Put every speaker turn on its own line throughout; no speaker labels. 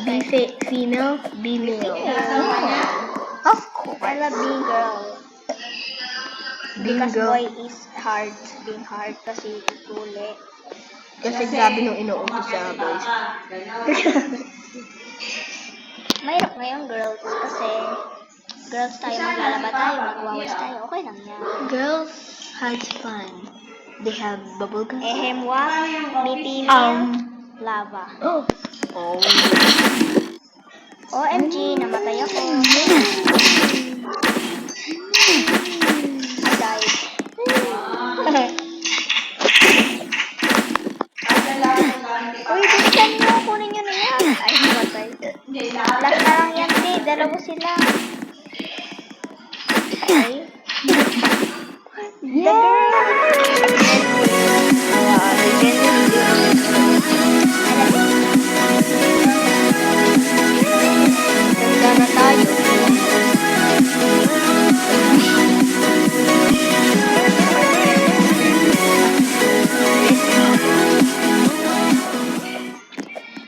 Female, be male. Of course.
I love being girl.
Being
Because
girl.
boy is hard. Being hard kasi tuli.
Kasi grabe nung inuutos sa boys.
Mahirap ngayon girls kasi girls tayo, maglalaba tayo, magwawas tayo. Okay lang yan.
Girls has fun. They have bubble gum.
Ehemwa, bipinil, lava.
Oh.
OMG, namatay ako. I died. Uy, bilisan nyo. Kunin nyo na yan. Ay, namatay. Last na lang yan, di. Dalawa sila. Okay. The girl. Ganda na tayo.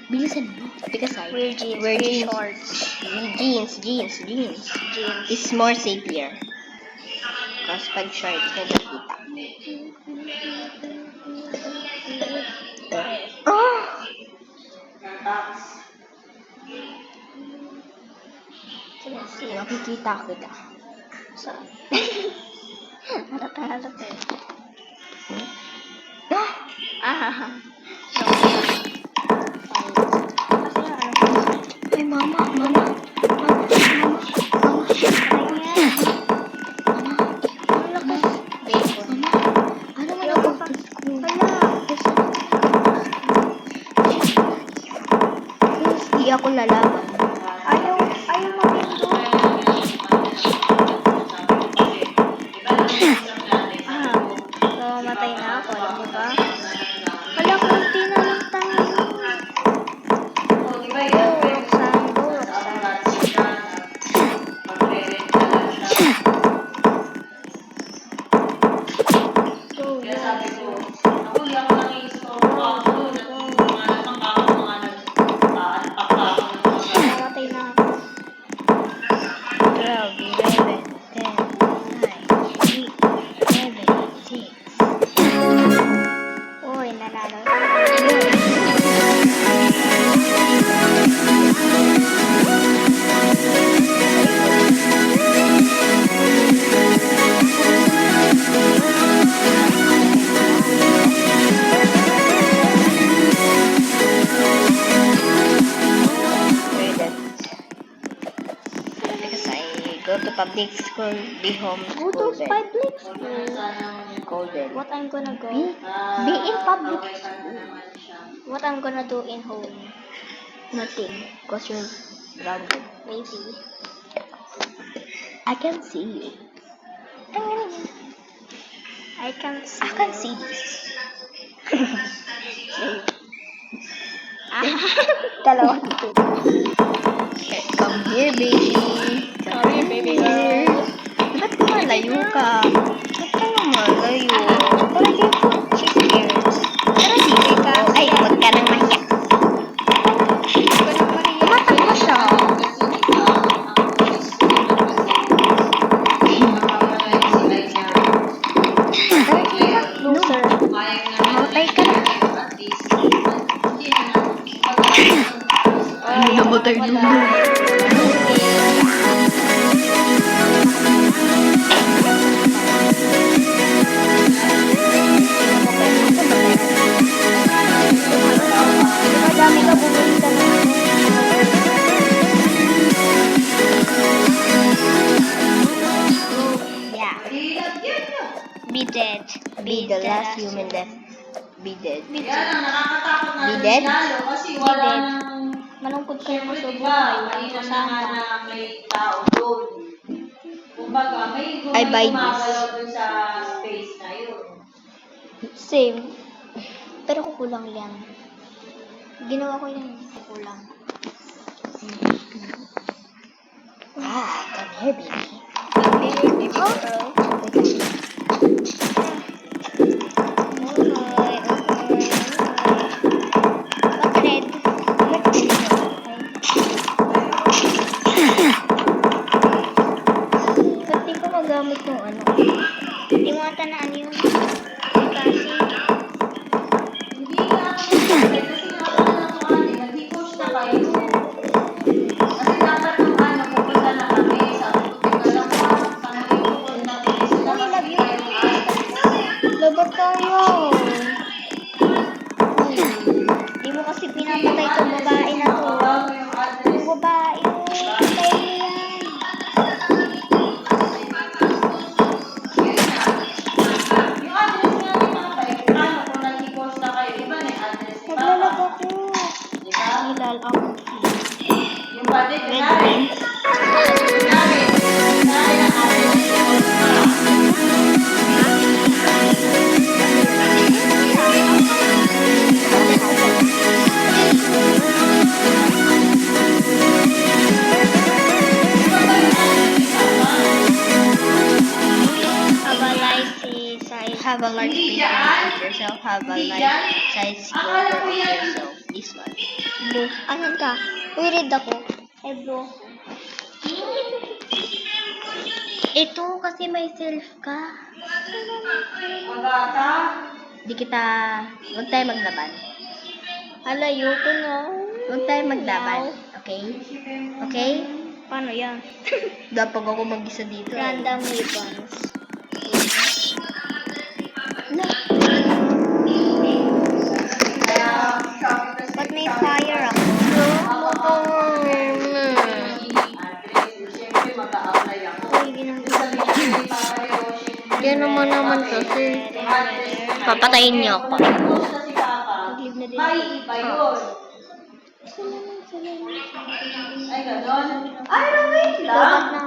Bilisan mo. Because
Wear jeans,
wear
wear
jeans.
shorts.
Jeans.
Jeans.
It's more safer. Because pag shorts, nagkakita. Oh! Nakikita kita.
Saan? Halata eh. Ah, kasi yung ano,
Ay, mama.
ano yan? Ang lakas. Bacon.
Ano man
Ayaw
ako?
ka. Hala.
Hindi ako lalaban.
Ayaw mabindo. Mamamatay na ako, alam mo ba? Hala, kunti na lang tayo. Roxanne. Mamatay na ako.
12, 11, 10, 9, 8, 7, 6.
Uy, nanalo.
Because I go to public school, be home
Go to
school.
public school.
Golden.
What I'm gonna go?
Be in public school.
What I'm gonna do in home?
Nothing. Because you're grounded.
Maybe.
I can see you.
I can see.
I can see this.
Dalawa.
Come here, baby.
Come here, baby girl.
Ba't malayo ka? Ba't ka lumalayo?
Tara, dito. She's scared. Tara, dito ka.
Ay, huwag ka nang mahiya. Tumatakbo siya.
Loser.
Mamatay ka na. Ay, namatay dulo.
Madami ka bumili ka na.
Yeah.
Be dead.
Be the last human left. Be dead.
Be
Be
dead.
dead?
Kasi
Be
wala
dead.
nang...
Malungkot kayo mo sa
Siyempre,
buhay.
diba,
Walang
ayun na nga
kasama.
na may tao doon. Kumbaga, may
I buy this.
gumagalaw doon sa space na yun.
Same. Pero kukulang yan. Ginawa ko yan. Kukulang.
Come here, baby.
mag ako.
Yung pati,
Red
kunwari.
beans.
Kunwari ang atin.
Have a life si Sai.
Have a large
Hindi
picture
dyan.
of yourself. Have a
Hindi
large
dyan.
size
Akala
photo
ko
of
yan.
yourself. This one.
Blue. Asan ka? Uy, red ako. Ay, blue.
Ito kasi may self ka.
Magata.
Di kita, huwag tayo maglaban.
Alayo ko na.
Huwag tayo maglaban. Okay? Okay?
Paano yan?
Dapat ako mag-isa dito.
Random weapons.
No.
Kaya, sabi kasi
Ba't may fire ako?
Siyempre, mag-a-apply ako.
Uy, ginagawa.
Yan naman kasi. Papatayin niyo ako.
Post na si Papa.
Mag-leave na din
May
ako.
iba yun. Ay, ganon. Ay, no, wait
Dapat
lang.
na